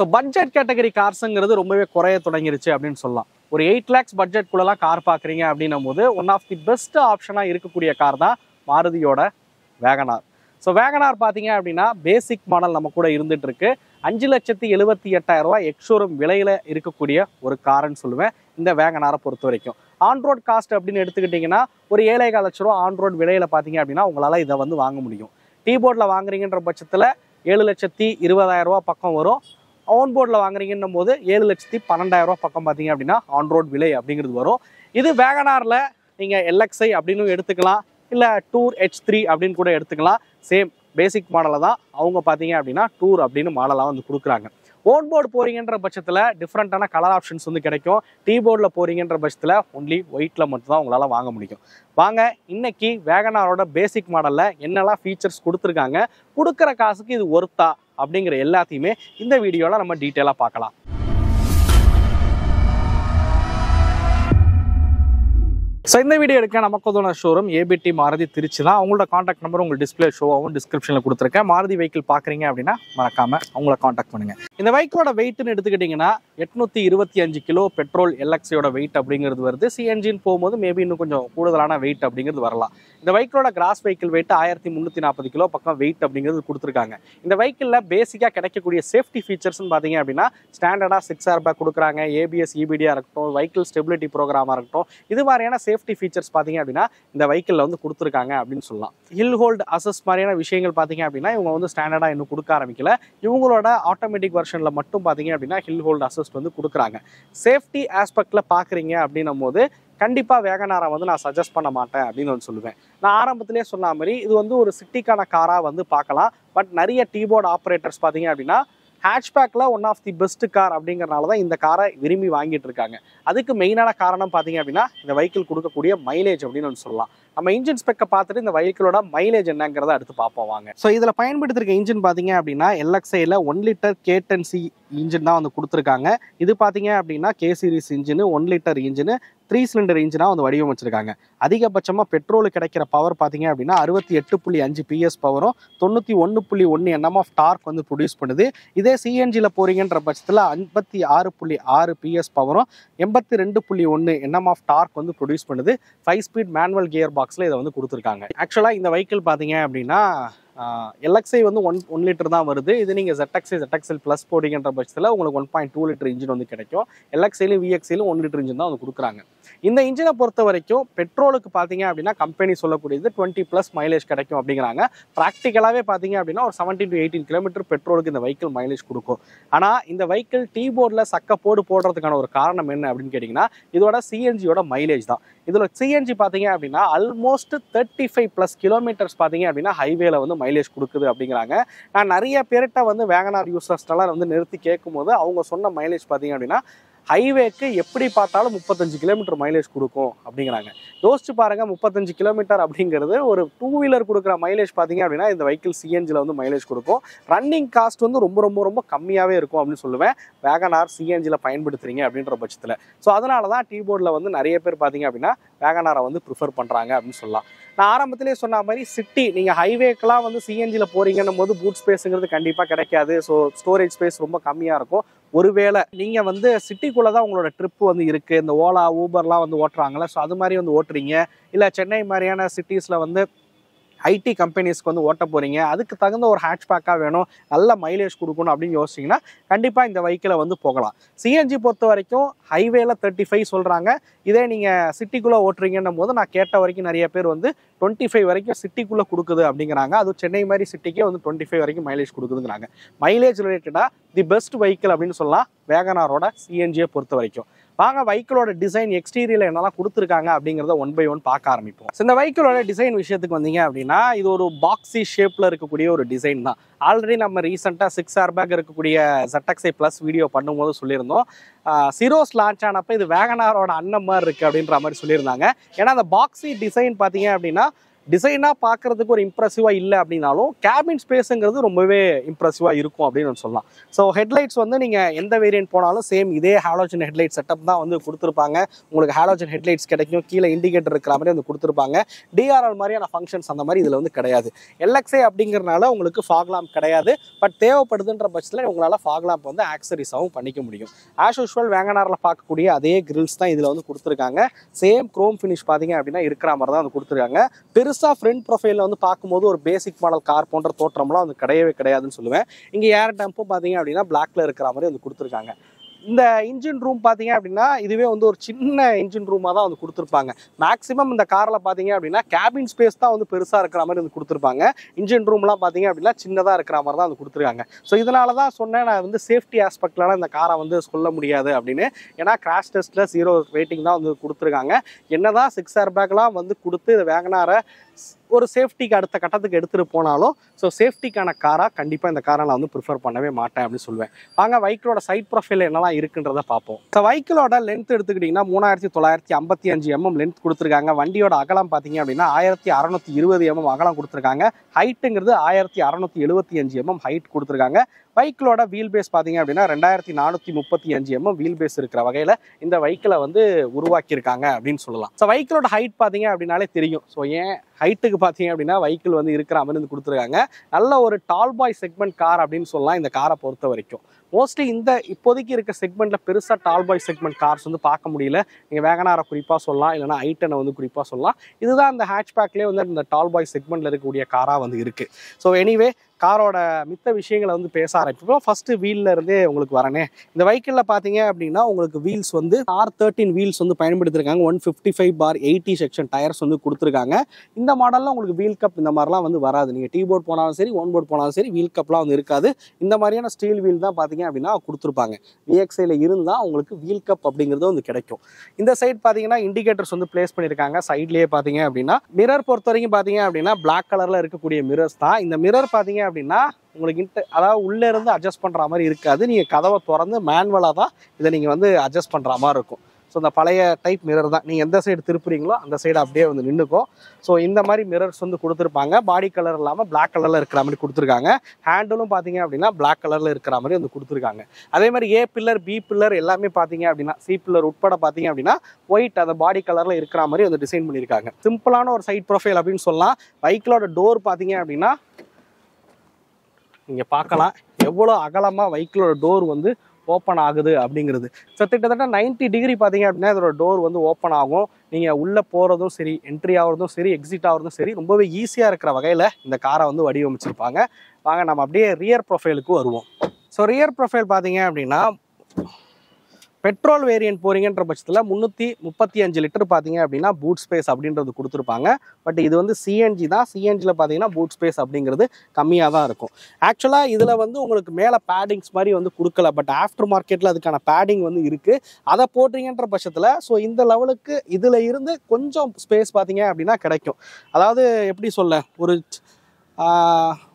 So budget category கார்ஸுங்கிறது ரொம்பவே குறைய தொடங்கிருச்சு அப்படின்னு சொல்லலாம். ஒரு 8 lakhs பட்ஜெட்குள்ளலாம் கார் பார்க்குறீங்க அப்படின்னும் போது ஒன் ஆஃப் தி பெஸ்ட் ஆப்ஷனாக இருக்கக்கூடிய கார் தான் மாருதியோட வேகனார். ஸோ வேகனார் பார்த்தீங்க அப்படின்னா பேசிக் மாடல் நம்ம கூட இருந்துட்டு இருக்கு. 5,78,000 எக்ஸ்ஷோரூம் விலையில் இருக்கக்கூடிய ஒரு காருன்னு சொல்லுவேன் இந்த வேகனாரை பொறுத்த வரைக்கும். ஆன்ரோட் காஸ்ட் அப்படின்னு எடுத்துக்கிட்டிங்கன்னா ஒரு 7,4 லட்ச ரூபா ஆன்ரோட் விலையில் பார்த்தீங்க அப்படின்னா உங்களால் இதை வந்து வாங்க முடியும். டீ போர்டில் வாங்குறீங்கன்ற பட்சத்தில் 7,20,000 பக்கம் வரும். ஆன் போர்டில் வாங்குறீங்கன்னும் போது 7,12,000 பக்கம் பார்த்தீங்க அப்படின்னா ஆன்ரோட் விலை அப்படிங்கிறது வரும். இது வேகனாரில் நீங்கள் LXi அப்படின்னு எடுத்துக்கலாம், இல்லை டூர் H3 அப்படின்னு கூட எடுத்துக்கலாம். சேம் பேசிக் மாடலில் தான் அவங்க பார்த்தீங்க அப்படின்னா டூர் அப்படின்னு மாடலாக வந்து கொடுக்குறாங்க. ஓன் போர்டு போகிறீங்கன்ற பட்சத்தில் டிஃப்ரெண்ட்டான கலர் ஆப்ஷன்ஸ் வந்து கிடைக்கும். டீ போர்டில் போகிறீங்கன்ற பட்சத்தில் ஒன்லி ஒயிட்டில் மட்டும்தான் உங்களால் வாங்க முடியும். வாங்க இன்னைக்கு வேகனாரோட பேசிக் மாடலில் என்னெல்லாம் ஃபீச்சர்ஸ் கொடுத்துருக்காங்க, கொடுக்குற காசுக்கு இது ஒர்த்தா அப்படிங்கிற எல்லாத்தையுமே இந்த வீடியோவில் நம்ம டீட்டெயிலாக பார்க்கலாம். ஸோ இந்த வீடியோ எடுக்க நமக்கு ஷோரூம் ABT மாருதி திருச்சி தான். அவங்களோட காண்டாக்ட் நம்பர் உங்களுக்கு டிஸ்பிளே ஷோவாகவும் டிஸ்கிரிப்ஷனில் கொடுத்துருக்கேன். மாருதி வெஹிக்கிள் பார்க்குறீங்க அப்படின்னா மறக்காமல் அவங்கள காண்டாக்ட் பண்ணுங்கள். இந்த வெஹிக்கிளோட வெயிட்னு எடுத்துக்கிட்டிங்கன்னா 825 கிலோ பெட்ரோல் LXயோட வெயிட் அப்படிங்கிறது வருது. CNGன்னு போகும்போது மேபி இன்னும் கொஞ்சம் கூடுதலான வெயிட் அப்படிங்கிறது வரலாம். இந்த வெஹிக்கிளோட கிராஸ் வெஹிக்கிள் வெயிட் 1340 கிலோ பக்கம் வெயிட் அப்படிங்கிறது கொடுத்துருக்காங்க. இந்த வெஹிக்கிளில் பேசிக்காக கிடைக்கக்கூடிய சேஃப்டி ஃபீச்சர்ஸ்னு பார்த்தீங்க அப்படின்னா ஸ்டாண்டர்டாக 6 ஏர்பேக் கொடுக்குறாங்க. ABS EBDயாக இருக்கட்டும், வெஹிக்கிள் ஸ்டெபிலிட்டி ப்ரோக்ராமாக இருக்கட்டும், இது மாதிரியான சேஃப்டி ஃபீச்சர்ஸ் பார்த்தீங்க அப்படின்னா இந்த வெஹிக்கிளில் வந்து கொடுத்துருக்காங்க அப்படின்னு சொல்லலாம். ஹில் ஹோல்டு அசஸ் மாதிரியான விஷயங்கள் பார்த்தீங்க அப்படின்னா இவங்க வந்து ஸ்டாண்டர்டாக இன்னும் கொடுக்க ஆரம்பிக்கல. இவங்களோட ஆட்டோமேட்டிக் வெர்ஷனில் மட்டும் பார்த்தீங்க அப்படின்னா ஹில் ஹோல்டு அசஸ் வந்து கொடுக்குறாங்க. சேஃப்டி ஆஸ்பெக்டில் பார்க்குறீங்க அப்படின்னும் போது கண்டிப்பாக வேகனாரை வந்து நான் சஜஸ்ட் பண்ண மாட்டேன் அப்படின்னு வந்து சொல்லுவேன். நான் ஆரம்பத்திலே சொன்ன மாதிரி இது வந்து ஒரு சிட்டிக்கான காராக வந்து பார்க்கலாம். பட் நிறைய டீபோர்டு ஆப்ரேட்டர்ஸ் பார்த்தீங்க அப்படின்னா ஹேட்ச்பேக்கில் one of the best car அப்படிங்கிறனால தான் இந்த காரை விரும்பி வாங்கிட்டு இருக்காங்க. அதுக்கு மெயினான காரணம் பார்த்தீங்க அப்படின்னா இந்த வெஹிக்கிள் கொடுக்கக்கூடிய மைலேஜ் அப்படின்னு வந்து சொல்லலாம். நம்ம இன்ஜின் ஸ்பெக்கை பார்த்துட்டு இந்த வெஹிக்கிளோட மைலேஜ் என்னங்கிறத அடுத்து பார்ப்போம் வாங்க. ஸோ இதில் பயன்படுத்திருக்க இன்ஜின் பார்த்தீங்க அப்படின்னா LXiல 1 லிட்டர் K10C இன்ஜின் தான் வந்து கொடுத்துருக்காங்க. இது பார்த்தீங்க அப்படின்னா K series engine 1 litre engine 3 cylinder இன்ஜினாக வந்து வடிவமைச்சிருக்காங்க. அதிகபட்சமாக பெட்ரோலுக்கு கிடைக்கிற பவர் பார்த்தீங்க அப்படின்னா 68.5 PS பவரும் 91.1 Nm ஆஃப் டார்க் வந்து ப்ரொடியூஸ் பண்ணுது. இதே CNGயில் போறீங்கன்ற பட்சத்தில் 56.6 PS பவரும் 82.1 Nm ஆஃப் டார்க் வந்து ப்ரொடியூஸ் பண்ணுது. 5 ஸ்பீட் மேனுவல் கியர் பாக்ஸில் இதை வந்து கொடுத்துருக்காங்க. ஆக்சுவலாக இந்த வெஹிக்கிள் பார்த்தீங்க அப்படின்னா LXi வந்து 1 லிட்டர் தான் வருது. இது நீங்கள் ZXL ப்ளஸ் போட்டிங்கன்ற பட்சத்தில் உங்களுக்கு 1.2 லிட்டர் இன்ஜின் வந்து கிடைக்கும். LXiலும் VXiலும் 1 லிட்டர் இன்ஜின் தான் வந்து கொடுக்குறாங்க. இந்த இன்ஜினை பொறுத்த வரைக்கும் பெட்ரோலுக்கு பார்த்தீங்க அப்படின்னா கம்பெனி சொல்லக்கூடியது 20+ மைலேஜ் கிடைக்கும் அப்படிங்கிறாங்க. ப்ராக்டிக்கலாகவே பார்த்தீங்க அப்படின்னா ஒரு 17 to 18 கிலோமீட்டர் பெட்ரோலுக்கு இந்த வெஹிக்கிள் மைலேஜ் கொடுக்கும். ஆனால் இந்த வெஹிக்கிள் டீ போர்டில் சக்கப்போடு போடுறதுக்கான ஒரு காரணம் என்ன அப்படின்னு கேட்டிங்கன்னா இதோட CNGயோட மைலேஜ் தான். இதில் CNG பார்த்தீங்க அப்படின்னா ஆல்மோஸ்ட் 35+ கிலோமீட்டர்ஸ் பார்த்தீங்க அப்படின்னா ஹைவேல வந்து மைலேஜ் கொடுக்குது அப்படிங்கிறாங்க. நான் நிறைய பேர்கிட்ட வந்து வேகனார் யூசர்ஸ்டெல்லாம் வந்து நிறுத்தி கேட்கும்போது அவங்க சொன்ன மைலேஜ் பார்த்தீங்க அப்படின்னா ஹைவேக்கு எப்படி பார்த்தாலும் 35 கிலோமீட்டர் மைலேஜ் கொடுக்கும் அப்படிங்கிறாங்க. யோசிச்சு பாருங்க, 35 கிலோமீட்டர் அப்படிங்கிறது ஒரு 2 வீலர் கொடுக்குற மைலேஜ் பார்த்தீங்க அப்படின்னா இந்த வெஹிக்கிள் CNGயில் வந்து மைலேஜ் கொடுக்கும். ரன்னிங் காஸ்ட் வந்து ரொம்ப ரொம்ப ரொம்ப கம்மியாகவே இருக்கும் அப்படின்னு சொல்லுவேன் வேகனார் CNGயில் பயன்படுத்துறீங்க அப்படின்ற பட்சத்தில். ஸோ அதனால தான் டீ போர்டில் வந்து நிறைய பேர் பார்த்தீங்க அப்படின்னா வேகனாரை வந்து ப்ரிஃபர் பண்ணுறாங்க அப்படின்னு சொல்லலாம். நான் ஆரம்பத்திலே சொன்ன மாதிரி சிட்டி நீங்கள் ஹைவேக்கெலாம் வந்து CNGயில் போகிறீங்கன்னும் போது பூட் ஸ்பேஸுங்கிறது கண்டிப்பாக கிடைக்காது. ஸோ ஸ்டோரேஜ் ஸ்பேஸ் ரொம்ப கம்மியாக இருக்கும். ஒருவேளை நீங்கள் வந்து சிட்டிக்குள்ளே தான் உங்களோட ட்ரிப்பு வந்து இருக்குது, இந்த ஓலா ஊபர்லாம் வந்து ஓட்டுறாங்களே, ஸோ அது மாதிரி வந்து ஓட்டுறீங்க, இல்லை சென்னை மாதிரியான சிட்டிஸில் வந்து IT கம்பெனிஸ்க்கு வந்து ஓட்ட போகிறீங்க, அதுக்கு தகுந்த ஒரு ஹேட்ச்பேக்காக வேணும், நல்ல மைலேஜ் கொடுக்கணும் அப்படின்னு யோசிச்சிங்கன்னா கண்டிப்பாக இந்த வெஹிக்கிளை வந்து போகலாம். CNG பொறுத்த வரைக்கும் ஹைவேல 35 சொல்கிறாங்க. இதே நீங்கள் சிட்டிக்குள்ளே ஓட்டுறீங்கன்னும் போது நான் கேட்ட வரைக்கும் நிறைய பேர் வந்து 25 வரைக்கும் சிட்டிக்குள்ளே கொடுக்குது அப்படிங்கிறாங்க. அதுவும் சென்னை மாதிரி சிட்டிக்கே வந்து 25 வரைக்கும் மைலேஜ் கொடுக்குதுங்கிறாங்க. மைலேஜ் ரிலேட்டடாக தி பெஸ்ட் வெஹிக்கிள் அப்படின்னு சொல்லலாம் வேகனாரோட CNGயை பொறுத்த வரைக்கும். வாங்க வெஹிக்கிளோட டிசைன் எக்ஸ்டீரியரில் என்னெல்லாம் கொடுத்துருக்காங்க அப்படிங்கிறத 1 by 1 பார்க்க ஆரம்பிப்போம். இந்த வெஹிக்கிளோட டிசைன் விஷயத்துக்கு வந்தீங்க அப்படின்னா இது ஒரு பாக்ஸி ஷேப்பில் இருக்கக்கூடிய ஒரு டிசைன் தான். ஆல்ரெடி நம்ம ரீசெண்டாக 6 ஏர்பேக் இருக்கக்கூடிய ZXi ப்ளஸ் வீடியோ பண்ணும்போது சொல்லியிருந்தோம். சிரோஸ் லான்ச் ஆனப்போ இது வேகனாரோட அண்ணன் மாதிரி இருக்குது அப்படின்ற மாதிரி சொல்லியிருந்தாங்க. ஏன்னா அந்த பாக்ஸி டிசைன் பார்த்தீங்க அப்படின்னா டிசைனாக பார்க்குறதுக்கு ஒரு இம்ப்ரெசிவாக இல்லை அப்படின்னாலும் கேபின் ஸ்பேஸுங்கிறது ரொம்பவே இம்ப்ரெசிவாக இருக்கும் அப்படின்னு சொல்லலாம். ஸோ ஹெட்லைட்ஸ் வந்து நீங்கள் எந்த வேரியன்ட் போனாலும் சேம் இதே ஹாலோஜன் ஹெட்லைட் செட்டப் தான் வந்து கொடுத்துருப்பாங்க. உங்களுக்கு ஹாலோஜன் ஹெட்லைட்ஸ் கிடைக்கும், கீழே இண்டிகேட்டர் இருக்கிற மாதிரி வந்து கொடுத்துருப்பாங்க. டிஆர்எல் மாதிரியான ஃபங்க்ஷன்ஸ் அந்த மாதிரி இதில் வந்து கிடையாது. எல்எக்ஸ்ஐ அப்படிங்கிறனால உங்களுக்கு ஃபாக் லேம்ப் கிடையாது. பட் தேவைப்படுதுன்ற பட்சத்தில் உங்களால் ஃபாக் லேம்ப் வந்து ஆக்சரிஸாகவும் பண்ணிக்க முடியும். ஆஸ் யூஷுவல் வேகனாரில் பார்க்கக்கூடிய அதே கிரில்ஸ் தான் இதில் வந்து கொடுத்துருக்காங்க. சேம் குரோம் ஃபினிஷ் பார்த்தீங்க அப்படின்னா இருக்கிற மாதிரி தான் வந்து கொடுத்துருக்காங்க. பெருசாக ஃப்ரண்ட் ப்ரொஃபைலில் வந்து பார்க்கும்போது ஒரு பேசிக் மாடல் கார் போன்ற தோற்றம்லாம் வந்து கிடையவே கிடையாதுன்னு சொல்லுவேன். இங்கே ஏர் டம்பும் பார்த்தீங்க அப்படின்னா பிளாக்ல இருக்கிற மாதிரி வந்து கொடுத்துருக்காங்க. இந்த இன்ஜின் ரூம் பார்த்தீங்க அப்படின்னா இதுவே வந்து ஒரு சின்ன இன்ஜின் ரூமாக தான் வந்து கொடுத்துருப்பாங்க. மேக்ஸிமம் இந்த காரில் பார்த்தீங்க அப்படின்னா கேபின் ஸ்பேஸ் தான் வந்து பெருசாக இருக்கிற மாதிரி வந்து கொடுத்துருப்பாங்க. இன்ஜின் ரூம்லாம் பார்த்தீங்க அப்படின்னா சின்னதாக இருக்கிற மாதிரி தான் வந்து கொடுத்துருக்காங்க. ஸோ இதனால தான் சொன்னேன் நான் வந்து சேஃப்டி ஆஸ்பெக்ட்லாம் இந்த காரை வந்து சொல்ல முடியாது அப்படின்னு. ஏன்னா கிராஷ் டெஸ்ட்டில் 0 ரேட்டிங் தான் வந்து கொடுத்துருக்காங்க. என்னதான் 6 ஏர்பேக்லாம் வந்து கொடுத்து இந்த வேகனாரை ஒரு சேஃப்டிக்கு அடுத்த கட்டத்துக்கு எடுத்துகிட்டு போனாலும் ஸோ சேஃப்டிக்கான காராக கண்டிப்பாக இந்த காரை நான் வந்து ப்ரிஃபர் பண்ணவே மாட்டேன் அப்படின்னு சொல்லுவேன். வாங்க வெஹிக்கிளோட சைட் ப்ரொஃபைல் என்னெல்லாம் இருக்குன்றதை பார்ப்போம். ஸோ வெஹிக்கிளோட லென்த் எடுத்துக்கிட்டிங்கன்னா 3955 mm லென்த் கொடுத்துருக்காங்க. வண்டியோட அகலம் பார்த்தீங்க அப்படின்னா 1620 mm அகலம் கொடுத்துருக்காங்க. ஹைட்டுங்கிறது 1675 mm ஹைட் கொடுத்துருக்காங்க. வெஹிக்கிளோட வீல் பேஸ் பார்த்தீங்க அப்படின்னா 2435 mm வீல் பேஸ் இருக்கிற வகையில் இந்த வெஹிக்கிளை வந்து உருவாக்கியிருக்காங்க அப்படின்னு சொல்லலாம். ஸோ வெஹிக்கிளோட ஹைட் பார்த்தீங்க அப்படின்னாலே தெரியும். ஸோ ஏன் ஹைட்டுக்கு பார்த்தீங்க அப்படின்னா வெஹிக்கிள் வந்து இருக்கிற மாதிரி வந்து கொடுத்துருக்காங்க. நல்ல ஒரு டால் பாய் செக்மெண்ட் கார் அப்படின்னு சொல்லலாம் இந்த காரை பொறுத்த வரைக்கும். மோஸ்ட்லி இந்த இப்போதைக்கு இருக்க செக்மெண்ட்டில் பெருசாக டால் பாய் செக்மெண்ட் கார்ஸ் வந்து பார்க்க முடியல. நீங்கள் வேகனாரை குறிப்பாக சொல்லலாம், இல்லைனா ஐட்டனை வந்து குறிப்பாக சொல்லலாம். இதுதான் இந்த ஹேட்ச்பேக்லேயே வந்து இந்த டால் பாய் செக்மெண்ட்டில் இருக்கக்கூடிய காராக வந்து இருக்குது. ஸோ எனிவே காரோட மித்த விஷயங்களை வந்து பேச ஆரம்பிப்போம். ஃபஸ்ட்டு வீல்ல இருந்தே உங்களுக்கு வரனே. இந்த வெஹிக்கிளில் பார்த்தீங்க அப்படின்னா உங்களுக்கு வீல்ஸ் வந்து R13 வீல்ஸ் வந்து பயன்படுத்திருக்காங்க. 155/80 செக்ஷன் டயர்ஸ் வந்து கொடுத்துருக்காங்க. இந்த மாடலில் உங்களுக்கு வீல் கப் இந்த மாதிரிலாம் வந்து வராது. நீங்கள் டீ போர்ட் போனாலும் சரி, ஒன் போர்ட் போனாலும் சரி, வீல் கப்லாம் வந்து இருக்காது. இந்த மாதிரியான ஸ்டீல் வீல் தான் பார்த்தீங்க அப்படின்னா கொடுத்துருப்பாங்க. VXIல இருந்தால் உங்களுக்கு வீல் கப் அப்படிங்கிறது வந்து கிடைக்கும். இந்த சைடு பார்த்தீங்கன்னா இண்டிகேட்டர்ஸ் வந்து பிளேஸ் பண்ணியிருக்காங்க. சைட்லேயே பார்த்தீங்க அப்படின்னா மிரர் பொறுத்த வரைக்கும் பார்த்தீங்க அப்படின்னா பிளாக் கலரில் இருக்கக்கூடிய மிரர்ஸ் தான். இந்த மிரர் பார்த்தீங்க அப்படின்னா உங்களுக்கு அதாவது உள்ளே இருந்து அட்ஜஸ்ட் பண்ணுற மாதிரி இருக்காது. நீங்கள் கதவை திறந்து மேனுவலாக தான் இதை நீங்கள் வந்து அட்ஜஸ்ட் பண்ணுற மாதிரி இருக்கும். ஸோ இந்த பழைய டைப் மிரர் தான். நீங்கள் எந்த சைடு திருப்புறீங்களோ அந்த சைடு அப்படியே வந்து நின்றுக்கும். ஸோ இந்த மாதிரி மிரர்ஸ் வந்து கொடுத்துருப்பாங்க. பாடி கலர் இல்லாமல் பிளாக் கலரில் இருக்கிற மாதிரி கொடுத்துருக்காங்க. ஹேண்டிலும் பார்த்தீங்க அப்படின்னா பிளாக் கலரில் இருக்கிற மாதிரி வந்து கொடுத்துருக்காங்க. அதே மாதிரி A பில்லர், B பில்லர் எல்லாமே பார்த்தீங்க அப்படின்னா C பில்லர் உட்பட பார்த்தீங்க அப்படின்னா ஒயிட் அந்த பாடி கலரில் இருக்கிற மாதிரி வந்து டிசைன் பண்ணியிருக்காங்க. சிம்பிளான ஒரு சைட் ப்ரொஃபைல் அப்படின்னு சொல்லலாம். வெஹிக்கிளோட டோர் பார்த்தீங்க அப்படின்னா நீங்கள் பார்க்கலாம் எவ்வளோ அகலமாக வெஹிக்கிளோட டோர் வந்து ஓப்பன் ஆகுது அப்படிங்கிறது. ஸோ கிட்டத்தட்ட 90 டிகிரி பார்த்தீங்க அப்படின்னா இதோட டோர் வந்து ஓப்பன் ஆகும். நீங்கள் உள்ளே போகிறதும் சரி, என்ட்ரி ஆகிறதும் சரி, எக்ஸிட் ஆகிறதும் சரி ரொம்பவே ஈஸியாக இருக்கிற வகையில் இந்த காரை வந்து வடிவமைச்சிருப்பாங்க. வாங்க நம்ம அப்படியே ரியர் ப்ரொஃபைலுக்கு வருவோம். ஸோ ரியர் ப்ரொஃபைல் பார்த்தீங்க அப்படின்னா பெட்ரோல் வேரியன்ட் போகிறீங்கன்ற பட்சத்தில் 335 லிட்டர் பார்த்தீங்க அப்படின்னா பூட் ஸ்பேஸ் அப்படின்றது கொடுத்துருப்பாங்க. பட் இது வந்து சிஎன்ஜி தான். சிஎன்ஜியில் பார்த்தீங்கன்னா பூட் ஸ்பேஸ் அப்படிங்கிறது கம்மியாக தான் இருக்கும். ஆக்சுவலாக இதில் வந்து உங்களுக்கு மேலே பேடிங்ஸ் மாதிரி வந்து கொடுக்கல. பட் ஆஃப்டர் மார்க்கெட்டில் அதுக்கான பேடிங் வந்து இருக்குது. அதை போடுறீங்கன்ற பட்சத்தில் ஸோ இந்த லெவலுக்கு இதில் இருந்து கொஞ்சம் ஸ்பேஸ் பார்த்தீங்க அப்படின்னா கிடைக்கும். அதாவது எப்படி சொல்ல,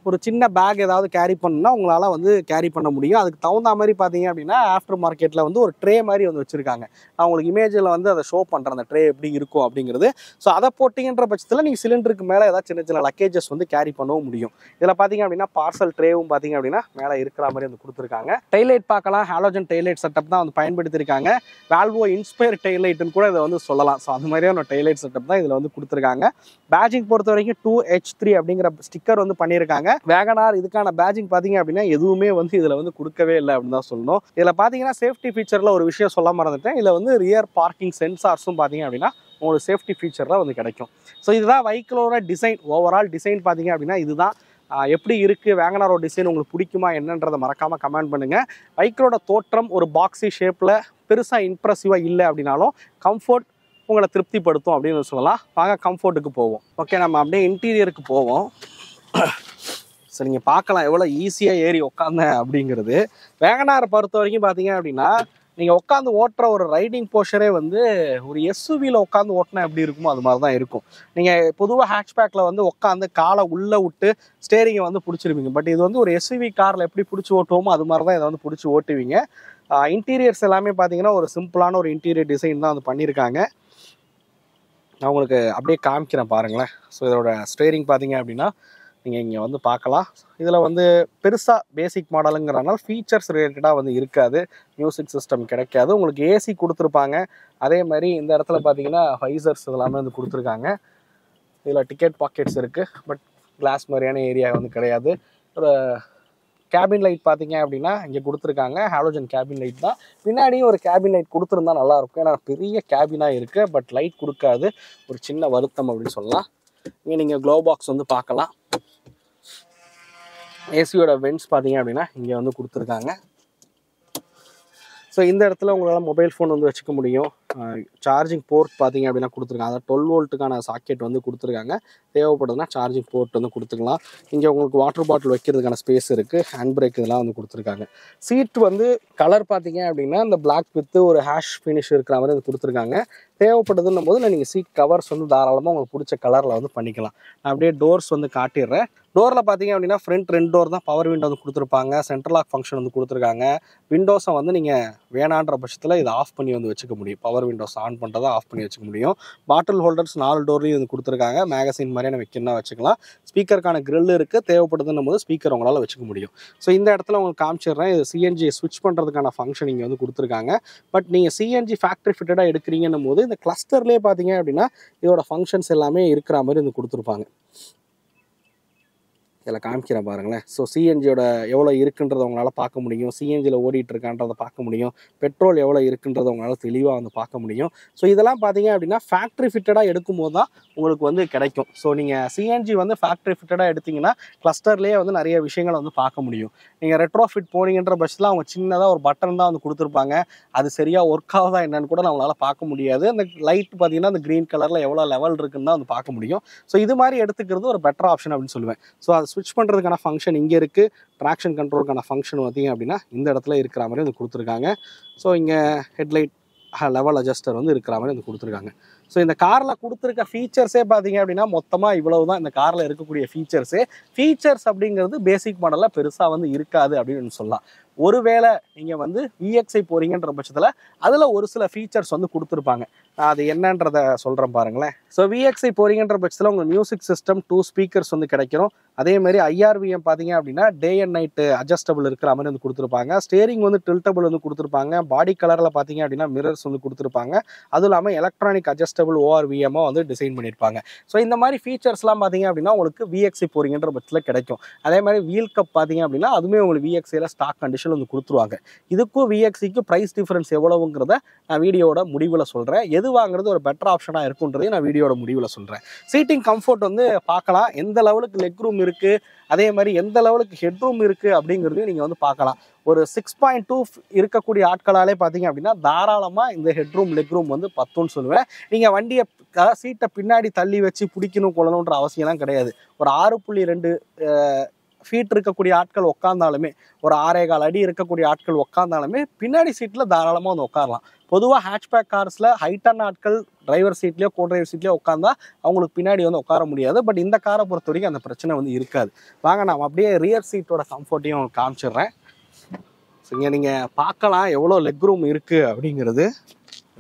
ஒரு சின்ன பேக் ஏதாவது கேரி பண்ணணும்னா உங்களால் வந்து கேரி பண்ண முடியும். அதுக்கு தகுந்த மாதிரி பார்த்தீங்க அப்படின்னா ஆஃப்டர் மார்க்கெட்டில் வந்து ஒரு ட்ரே மாதிரி வந்து வச்சுருக்காங்க. நான் உங்களுக்கு இமேஜில் வந்து அதை ஷோ பண்ணுறேன் அந்த ட்ரே எப்படி இருக்கும் அப்படிங்கிறது. ஸோ அதை போட்டிங்கன்ற பட்சத்தில் நீங்கள் சிலிண்டருக்கு மேலே ஏதாவது சின்ன சின்ன லக்கேஜஸ் வந்து கேரி பண்ணவும் முடியும். இதில் பார்த்தீங்க அப்படின்னா பார்சல் ட்ரேவும் பார்த்தீங்க அப்படின்னா மேலே இருக்கிற மாதிரி வந்து கொடுத்துருக்காங்க. டெய்லைட் பார்க்கலாம், ஹாலோஜன் டெய்லைட் செட்டப் தான் வந்து பயன்படுத்தியிருக்காங்க. வால்வோ இன்ஸ்பயர் டெய்லைட்டுன்னு கூட இதை வந்து சொல்லலாம். ஸோ அந்த மாதிரியான டெய்லைட் செட்டப் தான் இதில் வந்து கொடுத்துருக்காங்க. பேட்ஜிங் பொறுத்த வரைக்கும் 2H3 அப்படிங்கிற ஸ்டிக்கர் வந்து பண்ணியிருக்காங்க. வேகனார் இதுக்கான பேட்ஜிங் பார்த்தீங்க அப்படின்னா எதுவுமே வந்து இதில் வந்து கொடுக்கவே இல்லை அப்படின்னு தான் சொல்லணும். இதில் பார்த்தீங்கன்னா சேஃப்டி ஃபீச்சரில் ஒரு விஷயம் சொல்ல மறந்துட்டேன். இதில் வந்து ரியர் பார்க்கிங் சென்சார்ஸும் பார்த்தீங்க அப்படின்னா உங்களுக்கு சேஃப்டி ஃபீச்சரில் வந்து கிடைக்கும். ஸோ இதுதான் வெஹிக்கிளோட டிசைன். ஓவரால் டிசைன் பார்த்தீங்க அப்படின்னா இதுதான். எப்படி இருக்குது வேகனாரோட டிசைன் உங்களுக்கு பிடிக்குமா என்னன்றதை மறக்காமல் கமெண்ட் பண்ணுங்கள். வெஹிக்கிளோட தோற்றம் ஒரு பாக்ஸி ஷேப்பில் பெருசாக இம்ப்ரெசிவாக இல்லை அப்படின்னாலும் கம்ஃபர்ட் உங்களை திருப்திப்படுத்தும் அப்படின்னு சொல்லலாம். வாங்க கம்ஃபர்ட்டுக்கு போவோம். ஓகே, நம்ம அப்படியே இன்டீரியருக்கு போவோம். ஸோ நீங்கள் பார்க்கலாம் எவ்வளோ ஈஸியாக ஏறி உட்காந்தேன் அப்படிங்கிறது. வேகனாரை பொறுத்த வரைக்கும் பார்த்தீங்க அப்படின்னா நீங்கள் உட்காந்து ஓட்டுற ஒரு ரைடிங் போர்ஷனே வந்து ஒரு எஸ்யூவியில் உட்காந்து ஓட்டினா எப்படி இருக்குமோ அது மாதிரி தான் இருக்கும். நீங்கள் பொதுவாக ஹேட்ச்பேக்கில் வந்து உட்காந்து காலை உள்ளே விட்டு ஸ்டேரிங்கை வந்து பிடிச்சிருவீங்க. பட் இது வந்து ஒரு எஸ்யூவி காரில் எப்படி பிடிச்சி ஓட்டுவோமோ அது மாதிரி தான் இதை வந்து பிடிச்சி ஓட்டுவீங்க. இன்டீரியர்ஸ் எல்லாமே பார்த்தீங்கன்னா ஒரு சிம்பிளான ஒரு இன்டீரியர் டிசைன் தான் வந்து பண்ணியிருக்காங்க. நான் உங்களுக்கு அப்படியே காமிக்கிறேன் பாருங்களேன். ஸோ இதோட ஸ்டேரிங் பார்த்தீங்க அப்படின்னா நீங்கள் இங்கே வந்து பார்க்கலாம். இதில் வந்து பெருசாக பேசிக் மாடலுங்கிறனால ஃபீச்சர்ஸ் ரிலேட்டடாக வந்து இருக்காது. மியூசிக் சிஸ்டம் கிடைக்காது. உங்களுக்கு ஏசி கொடுத்துருப்பாங்க. அதே மாதிரி இந்த இடத்துல பார்த்தீங்கன்னா வைசர்ஸ் இதெல்லாமே வந்து கொடுத்துருக்காங்க. இதில் டிக்கெட் பாக்கெட்ஸ் இருக்குது. பட் கிளாஸ் மாதிரியான ஏரியா வந்து கிடையாது. ஒரு கேபின் லைட் பார்த்தீங்க அப்படின்னா இங்கே கொடுத்துருக்காங்க. ஹாலோஜன் கேபின் லைட் தான். பின்னாடியும் ஒரு கேபின் லைட் கொடுத்துருந்தா நல்லாயிருக்கும். ஏன்னா பெரிய கேபினாக இருக்குது. பட் லைட் கொடுக்காது. ஒரு சின்ன வருத்தம் அப்படின்னு சொல்லலாம். இங்கே நீங்கள் க்ளோ பாக்ஸ் வந்து பார்க்கலாம். ஏசியோட வென்ட்ஸ் பார்த்தீங்க அப்படின்னா இங்கே வந்து கொடுத்துருக்காங்க. ஸோ இந்த இடத்துல உங்களால் மொபைல் ஃபோன் வந்து வச்சுக்க முடியும். சார்ஜிங் போர்ட் பார்த்தீங்க அப்படின்னா கொடுத்துருக்காங்க. அதாவது 12 வோல்ட்டுக்கான சாக்கெட் வந்து கொடுத்துருக்காங்க. தேவைப்படுதுன்னா சார்ஜிங் போர்ட் வந்து கொடுத்துக்கலாம். இங்கே உங்களுக்கு வாட்டர் பாட்டில் வைக்கிறதுக்கான ஸ்பேஸ் இருக்குது. ஹேண்ட் பிரேக் இதெல்லாம் வந்து கொடுத்துருக்காங்க. சீட் வந்து கலர் பார்த்தீங்க அப்படின்னா இந்த பிளாக் வித்து ஒரு ஹேஷ் ஃபினிஷ் இருக்கிற மாதிரி வந்து கொடுத்துருக்காங்க. தேவைப்படுதுன்னும் போது நீங்கள் சீட் கவர்ஸ் வந்து தாராளமாக உங்களுக்கு பிடிச்ச கலரில் வந்து பண்ணிக்கலாம். நான் அப்படியே டோர்ஸ் வந்து காட்டிடுறேன். டோரில் பார்த்தீங்க அப்படின்னா ஃப்ரண்ட் 2 டோர் தான் பவர் விண்டோ வந்து கொடுத்துருப்பாங்க. சென்ட்ரல் லாக் ஃபங்க்ஷன் வந்து கொடுத்துருக்காங்க. விண்டோஸை வந்து நீங்கள் வேணான்ற பட்சத்தில் இதை ஆஃப் பண்ணி வந்து வச்சுக்க முடியும். பவர் விண்டோஸ் ஆன் பண்ணுறதா ஆஃப் பண்ணி வச்சுக்க முடியும். பாட்டில் ஹோல்டர்ஸ் 4 டோர்லையும் வந்து கொடுத்துருக்காங்க. மேகசின் மாதிரியான வைக்கணும்னா வச்சுக்கலாம். ஸ்பீக்கருக்கான கிரில் இருக்குது. தேவைப்படுதுன்னும் போது ஸ்பீக்கர் உங்களால் வச்சுக்க முடியும். ஸோ இந்த இடத்துல உங்களுக்கு காமிச்சிடுறேன். இது சிஎன்ஜி ஸ்விட்ச் பண்ணுறதுக்கான ஃபங்க்ஷன் இங்கே வந்து கொடுத்துருக்காங்க. பட் நீங்கள் சிஎன்ஜி ஃபேக்ட்ரி ஃபிட்டடாக எடுக்கிறீங்கன்னும் போது இந்த கிளஸ்டர்லேயே பார்த்தீங்க அப்படின்னா இதோட ஃபங்க்ஷன்ஸ் எல்லாமே இருக்கிற மாதிரி வந்து கொடுத்துருப்பாங்க. இதில் காமிக்கிறேன் பாருங்களேன். ஸோ சிஎன்ஜியோட எவ்வளோ இருக்குன்றதை உங்களால் பார்க்க முடியும். சிஎன்ஜியில் ஓடிட்டுருக்கான்றதை பார்க்க முடியும். பெட்ரோல் எவ்வளோ இருக்குன்றதை உங்களால் தெளிவாக வந்து பார்க்க முடியும். ஸோ இதெல்லாம் பார்த்தீங்க அப்படின்னா ஃபேக்ட்ரி ஃபிட்டடாக எடுக்கும்போது தான் உங்களுக்கு வந்து கிடைக்கும். ஸோ நீங்கள் சிஎன்ஜி வந்து ஃபேக்ட்ரி ஃபிட்டடாக எடுத்திங்கன்னா கிளஸ்டர்லேயே வந்து நிறைய விஷயங்களை வந்து பார்க்க முடியும். நீங்கள் ரெட்ரோ ஃபிட் போனீங்கன்ற பட்சத்தில் அவங்க சின்னதாக ஒரு பட்டன் தான் வந்து கொடுத்துருப்பாங்க. அது சரியாக ஒர்க் ஆகுதா என்னன்னு கூட நம்மளால் பார்க்க முடியாது. அந்த லைட் பார்த்தீங்கன்னா அந்த க்ரீன் கலரில் எவ்வளோ லெவல் இருக்குன்னு தான் வந்து பார்க்க முடியும். ஸோ இது மாதிரி எடுத்துக்கிறது ஒரு பெட்டர் ஆப்ஷன் அப்படின்னு சொல்லுவேன். ஸோ அது ஸ்விட்ச் பண்ணுறதுக்கான ஃபங்க்ஷன் இங்கே இருக்குது. ட்ராக்ஷன் கண்ட்ரோலுக்கான ஃபங்க்ஷன் பார்த்தீங்க அப்படின்னா இந்த இடத்துல இருக்கிற மாதிரி வந்து கொடுத்துருக்காங்க. ஸோ இங்கே ஹெட்லைட் லெவல் அட்ஜஸ்டர் வந்து இருக்கிற மாதிரி வந்து கொடுத்துருக்காங்க. ஸோ இந்த காரில் கொடுத்துருக்க ஃபீச்சர்ஸே பார்த்தீங்க அப்படின்னா மொத்தமாக இவ்வளவு தான் இந்த காரில் இருக்கக்கூடிய ஃபீச்சர்ஸே. ஃபீச்சர்ஸ் அப்படிங்கிறது பேசிக் மாடலில் பெருசாக வந்து இருக்காது அப்படின்னு சொல்லலாம். ஒருவேளை நீங்கள் வந்து விஎக்ஸ்ஐ போகிறீங்கன்ற பட்சத்தில் அதில் ஒரு சில ஃபீச்சர்ஸ் வந்து கொடுத்துருப்பாங்க. நான் அது என்னன்றதை சொல்கிறேன் பாருங்களேன். ஸோ விஎக்ஸ்ஐ போகிறீங்கன்ற பட்சத்தில் உங்களுக்கு மியூசிக் சிஸ்டம் 2 ஸ்பீக்கர்ஸ் வந்து கிடைக்கும். அதே மாதிரி ஐஆர்விஎம் பார்த்தீங்க அப்படின்னா டே அண்ட் நைட்டு அட்ஜஸ்டபிள் இருக்கிற மாதிரி வந்து கொடுத்துருப்பாங்க. ஸ்டேரிங் வந்து டில்டபிள் வந்து கொடுத்துருப்பாங்க. பாடி கலரில் பார்த்தீங்க அப்படின்னா மிரர்ஸ் வந்து கொடுத்துருப்பாங்க. அதுவும் இல்லாமல் எலக்ட்ரானிக் அட்ஜஸ்டபிள் ஓஆர்விஎம்மாக வந்து டிசைன் பண்ணியிருப்பாங்க. ஸோ இந்த மாதிரி ஃபீச்சர்ஸ்லாம் பார்த்தீங்க அப்படின்னா உங்களுக்கு விஎக்ஸ்ஐ போகிறீங்கன்ற பட்சத்தில் கிடைக்கும். அதே மாதிரி வீல் கப் பார்த்தீங்க அப்படின்னா அதுவுமே உங்களுக்கு விஎக்ஸ்ஐயில் ஸ்டாக் கண்டிஷன் வந்து கொடுத்துருவாங்க. இதுக்கும் விஎக்ஸ்ஐக்கும் ப்ரைஸ் டிஃபரன்ஸ் எவ்வளவுங்கிறத நான் வீடியோட முடிவில் சொல்கிறேன். எது வாங்குறது ஒரு பெட்டர் ஆப்ஷனாக இருக்குன்றதையும் நான் வீடியோட முடிவில் சொல்கிறேன். சீட்டிங் கம்ஃபர்ட் வந்து பார்க்கலாம். எந்த லெவலுக்கு லெக் ரூம் இருக்குது, அதே மாதிரி எந்த லெவலுக்கு ஹெட் ரூம் இருக்குது அப்படிங்கிறதையும் நீங்கள் வந்து பார்க்கலாம். ஒரு 6.2 இருக்கக்கூடிய ஆட்களாலே பார்த்தீங்க அப்படின்னா தாராளமாக இந்த ஹெட்ரூம் லெக் ரூம் வந்து பத்துன்னு சொல்லுவேன். நீங்கள் வண்டியை சீட்டை பின்னாடி தள்ளி வச்சு பிடிக்கணும் கொள்ளணுன்ற அவசியம்லாம் கிடையாது. ஒரு 6.2 ஃபீட் இருக்கக்கூடிய ஆட்கள் உட்காந்தாலுமே, ஒரு 6.25 அடி இருக்கக்கூடிய ஆட்கள் உட்காந்தாலுமே பின்னாடி சீட்டில் தாராளமாக வந்து உட்காரலாம். பொதுவாக ஹேட்ச்பேக் கார்ஸில் ஹைட்டான ஆட்கள் டிரைவர் சீட்லேயோ கோ டிரைவர் சீட்லேயோ உட்காந்தா அவங்களுக்கு பின்னாடி வந்து உட்கார முடியாது. பட் இந்த காரை பொறுத்த வரைக்கும் அந்த பிரச்சனை வந்து இருக்காது. வாங்க நான் அப்படியே ரியர் சீட்டோட கம்ஃபர்ட்டையும் காமிச்சிடுறேன். ஸோ இங்கே நீங்கள் பார்க்கலாம் எவ்வளோ லெக் ரூம் இருக்குது அப்படிங்கிறது.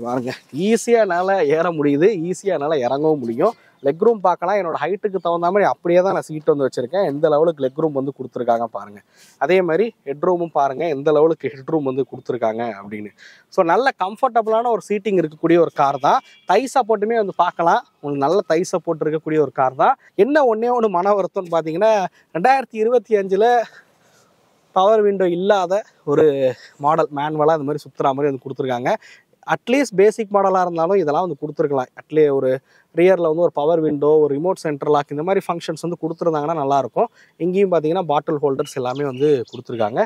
பாருங்க, ஈஸியாக என்னால் ஏற முடியுது, ஈஸியாக என்னால் இறங்கவும் முடியும். லெக் ரூம் பார்க்கலாம். என்னோட ஹைட்டுக்கு தகுந்த மாதிரி அப்படியே தான் நான் சீட் வந்து வச்சுருக்கேன். எந்த லெவலுக்கு லெக் ரூம் வந்து கொடுத்துருக்காங்க பாருங்கள். அதே மாதிரி ஹெட் ரூமும் பாருங்கள் எந்த லெவலுக்கு ஹெட் ரூம் வந்து கொடுத்துருக்காங்க அப்படின்னு. ஸோ நல்ல கம்ஃபர்டபுளான ஒரு சீட்டிங் இருக்கக்கூடிய ஒரு கார் தான். தை சப்போர்ட்டுமே வந்து பார்க்கலாம். உங்களுக்கு நல்ல தை சப்போர்ட் இருக்கக்கூடிய ஒரு கார் தான். என்ன ஒன்று மன வருத்தம்னு பார்த்தீங்கன்னா 2025 பவர் விண்டோ இல்லாத ஒரு மாடல் மேனுவலாக அந்த மாதிரி சுற்றுற மாதிரி வந்து கொடுத்துருக்காங்க. அட்லீஸ்ட் பேசிக் மாடலாக இருந்தாலும் இதெல்லாம் வந்து கொடுத்துருக்கலாம். அட்லீஸ்ட் ஒரு ரியரில் வந்து ஒரு பவர் விண்டோ, ஒரு ரிமோட் சென்டர் லாக் இந்த மாதிரி ஃபங்க்ஷன்ஸ் வந்து கொடுத்துருந்தாங்கன்னா நல்லாயிருக்கும். இங்கேயும் பார்த்தீங்கன்னா பாட்டில் ஹோல்டர்ஸ் எல்லாமே வந்து கொடுத்துருக்காங்க.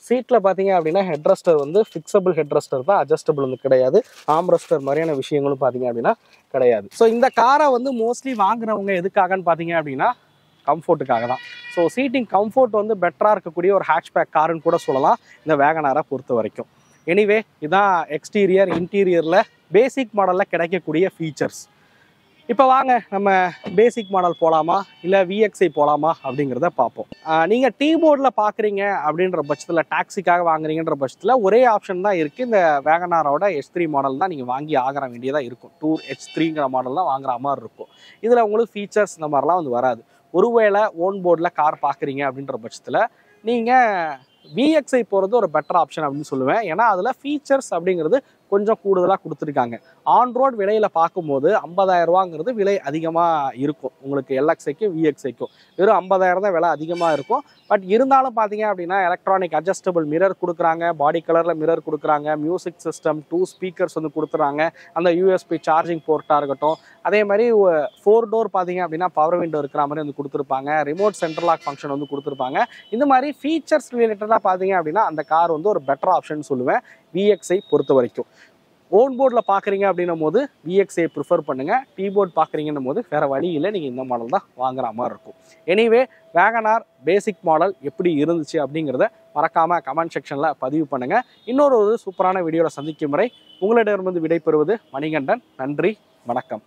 சீட்டில் பார்த்தீங்க அப்படின்னா ஹெட்ரஸ்டர் வந்து ஃபிக்ஸபிள் ஹெட்ரஸ்டர் தான், அட்ஜஸ்டபிள் வந்து கிடையாது. ஆம்ரெஸ்டர் மாதிரியான விஷயங்களும் பார்த்தீங்க அப்படின்னா கிடையாது. ஸோ இந்த காரை வந்து மோஸ்ட்லி வாங்குறவங்க எதுக்காகன்னு பார்த்தீங்க அப்படின்னா கம்ஃபர்ட்டுக்காக தான். ஸோ சீட்டிங் கம்ஃபர்ட் வந்து பெட்டராக இருக்கக்கூடிய ஒரு ஹேட்ச்பேக் காருன்னு கூட சொல்லலாம் இந்த வேகனாரை பொறுத்த வரைக்கும். எனிவே இதான் எக்ஸ்டீரியர் இன்டீரியரில் பேசிக் மாடலில் கிடைக்கக்கூடிய ஃபீச்சர்ஸ். இப்போ வாங்க நம்ம பேசிக் மாடல் போகலாமா இல்லை விஎக்ஸ்ஐ போகலாமா அப்படிங்கிறத பார்ப்போம். நீங்கள் டீ போர்டில் பார்க்குறீங்க அப்படின்ற பட்சத்தில் டாக்ஸிக்காக வாங்குறீங்கன்ற பட்சத்தில் ஒரே ஆப்ஷன் தான் இருக்குது. இந்த வேகனாரோட H3 மாடல் தான் நீங்கள் வாங்கி ஆகிற வேண்டியதாக இருக்கும். டூர் H3ங்கிற மாடல் தான் வாங்குற மாதிரி இருக்கும். இதில் உங்களுக்கு ஃபீச்சர்ஸ் இந்த மாதிரிலாம் வந்து வராது. ஒருவேளை ஓன் போர்டில் கார் பார்க்குறீங்க அப்படின்ற பட்சத்தில் நீங்கள் விஎக்ஸ்ஐ போகிறது ஒரு பெட்டர் ஆப்ஷன் அப்படின்னு சொல்லுவேன். ஏன்னா அதில் ஃபீச்சர்ஸ் அப்படிங்கிறது கொஞ்சம் கூடுதலாக கொடுத்துருக்காங்க. ஆன் ரோட் விலையில் பார்க்கும்போது 50,000 ரூபாங்கிறது விலை அதிகமாக இருக்கும். உங்களுக்கு எல்எக்ஸ்ஐக்கும் விஎக்ஸ்ஐக்கும் வெறும் 50,000 தான் விலை அதிகமாக இருக்கும். பட் இருந்தாலும் பார்த்தீங்க அப்படின்னா எலக்ட்ரானிக் அட்ஜஸ்டபிள் மிரர் கொடுக்குறாங்க, பாடி கலரில் மிரர் கொடுக்குறாங்க, மியூசிக் சிஸ்டம், 2 ஸ்பீக்கர்ஸ் வந்து கொடுத்துறாங்க, அந்த யூஎஸ்பி சார்ஜிங் போர்ட்டாக இருக்கட்டும். அதே மாதிரி 4 டோர் பார்த்தீங்க அப்படின்னா பவர் விண்டோ இருக்கிற மாதிரி வந்து கொடுத்துருப்பாங்க, ரிமோட் சென்ட்ரல் லாக் ஃபங்க்ஷன் வந்து கொடுத்துருப்பாங்க. இந்த மாதிரி ஃபீச்சர்ஸ் ரிலேட்டடாக பார்த்தீங்க அப்படின்னா அந்த கார் வந்து ஒரு பெட்டர் ஆப்ஷன் சொல்லுவேன் விஎக்ஸ்ஐ பொறுத்த வரைக்கும். ஓன் போர்டில் பார்க்குறீங்க அப்படின்னும் போது விஎக்ஸ்ஐ ப்ரிஃபர் பண்ணுங்கள். டீ போர்ட் பார்க்குறீங்கன்னும் போது வேறு வழி இல்லை, நீங்கள் இந்த மாடல் தான் வாங்குற மாதிரி இருக்கும். எனிவே வேகனார் பேசிக் மாடல் எப்படி இருந்துச்சு அப்படிங்கிறத மறக்காமல் கமெண்ட் செக்ஷனில் பதிவு பண்ணுங்கள். இன்னொரு சூப்பரான வீடியோவில் சந்திக்கும் முறை உங்களிடமிருந்து விடைபெறுவது மணிகண்டன். நன்றி, வணக்கம்.